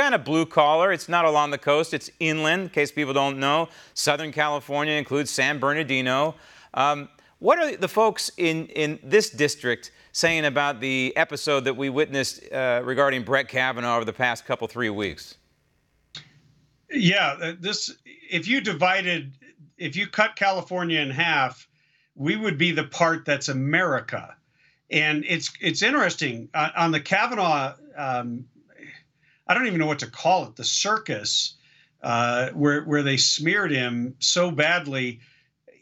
kind of blue collar. It's not along the coast. It's inland, in case people don't know. Southern California includes San Bernardino. What are the folks in this district saying about the episode that we witnessed regarding Brett Kavanaugh over the past 3 weeks? Yeah, if you cut California in half, we would be the part that's America. And it's interesting on the Kavanaugh. I don't even know what to call it. The circus where they smeared him so badly.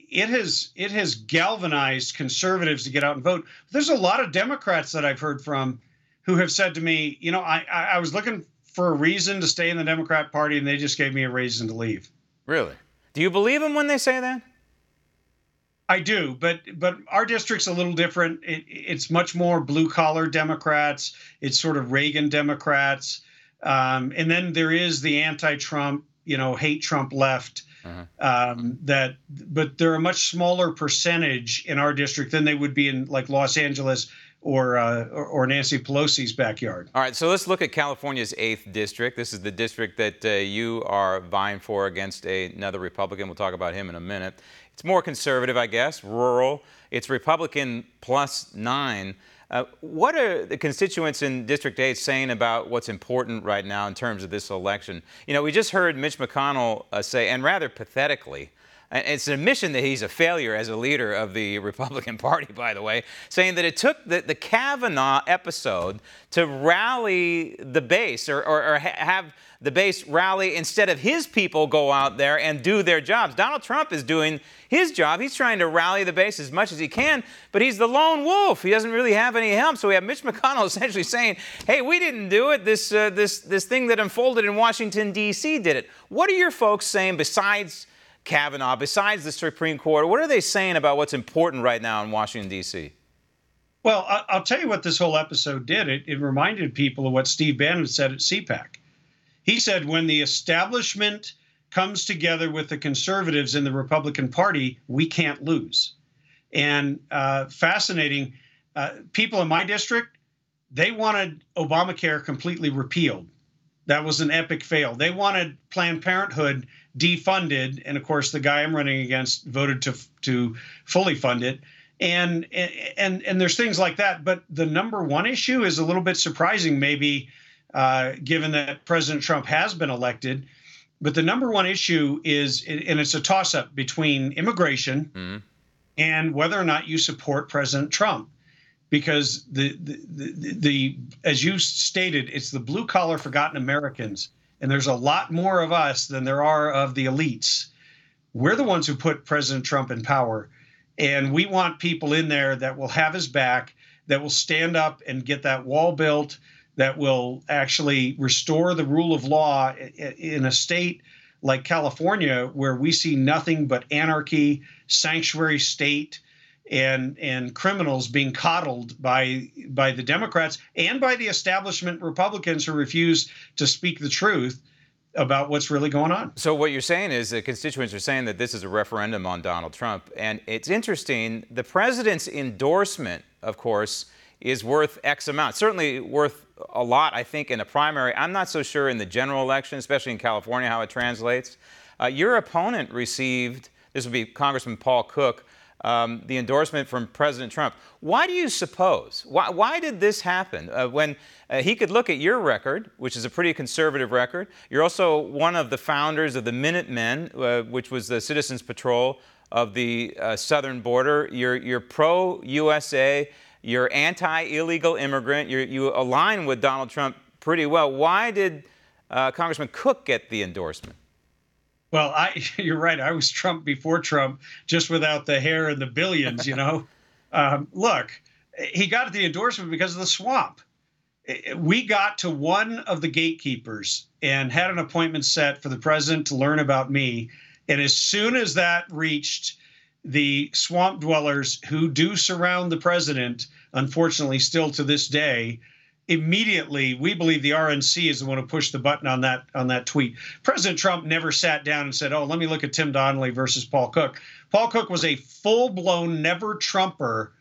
It has galvanized conservatives to get out and vote. There's a lot of Democrats that I've heard from who have said to me, I was looking for a reason to stay in the Democrat Party, and they just gave me a reason to leave. Really? Do you believe them when they say that? I do, but our district's a little different. It's much more blue-collar Democrats. It's sort of Reagan Democrats. And then there is the anti-Trump, hate Trump left. But they're a much smaller percentage in our district than they would be in like Los Angeles or Nancy Pelosi's backyard. All right, so let's look at California's 8th district. This is the district that you are vying for against another Republican. We'll talk about him in a minute. It's more conservative, I guess, rural. It's Republican plus 9. What are the constituents in District 8 saying about what's important right now in terms of this election? We just heard Mitch McConnell say, and rather pathetically, and it's an admission that he's a failure as a leader of the Republican Party, by the way, saying that it took the Kavanaugh episode to rally the base or have the base rally instead of his people go out there and do their jobs. Donald Trump is doing his job. He's trying to rally the base as much as he can, but he's the lone wolf. He doesn't really have any help. So we have Mitch McConnell essentially saying, hey, we didn't do it. This thing that unfolded in Washington, D.C. did it. What are your folks saying besides Kavanaugh, besides the Supreme Court? What are they saying about what's important right now in Washington, D.C.? Well, I'll tell you what this whole episode did. It reminded people of what Steve Bannon said at CPAC. He said when the establishment comes together with the conservatives in the Republican Party, we can't lose. And fascinating, people in my district, they wanted Obamacare completely repealed. That was an epic fail. They wanted Planned Parenthood defunded. And of course, the guy I'm running against voted to fully fund it. And there's things like that. But the number one issue is a little bit surprising, maybe, given that President Trump has been elected. But the number one issue is, and it's a toss-up between immigration and whether or not you support President Trump. Because the as you stated, it's the blue-collar forgotten Americans. And there's a lot more of us than there are of the elites. We're the ones who put President Trump in power. And we want people in there that will have his back, that will stand up and get that wall built, that will actually restore the rule of law in a state like California, where we see nothing but anarchy, sanctuary state, and criminals being coddled by the Democrats and by the establishment Republicans who refuse to speak the truth about what's really going on. So what you're saying is the constituents are saying that this is a referendum on Donald Trump. And it's interesting, the president's endorsement, of course, is worth X amount. Certainly worth a lot, I think, in a primary. I'm not so sure in the general election, especially in California, how it translates. Your opponent received, this would be Congressman Paul Cook, the endorsement from President Trump. Why do you suppose? Why did this happen? When he could look at your record, which is a pretty conservative record. You're also one of the founders of the Minutemen, which was the Citizens Patrol of the southern border. You're pro-USA. You're anti-illegal immigrant. You align with Donald Trump pretty well. Why did Congressman Cook get the endorsement? Well, you're right. I was Trump before Trump, just without the hair and the billions, Look, he got the endorsement because of the swamp. We got to one of the gatekeepers and had an appointment set for the president to learn about me. And as soon as that reached the swamp dwellers who do surround the president, unfortunately, still to this day, immediately, we believe the RNC is the one who pushed the button on that tweet. President Trump never sat down and said, oh, let me look at Tim Donnelly versus Paul Cook. Paul Cook was a full-blown never-Trumper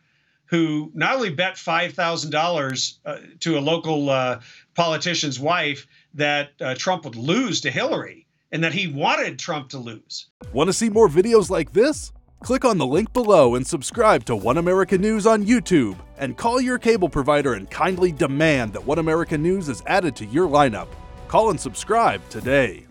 who not only bet $5,000 to a local politician's wife that Trump would lose to Hillary and that he wanted Trump to lose. Want to see more videos like this? Click on the link below and subscribe to One American News on YouTube, and call your cable provider and kindly demand that One American News is added to your lineup. Call and subscribe today.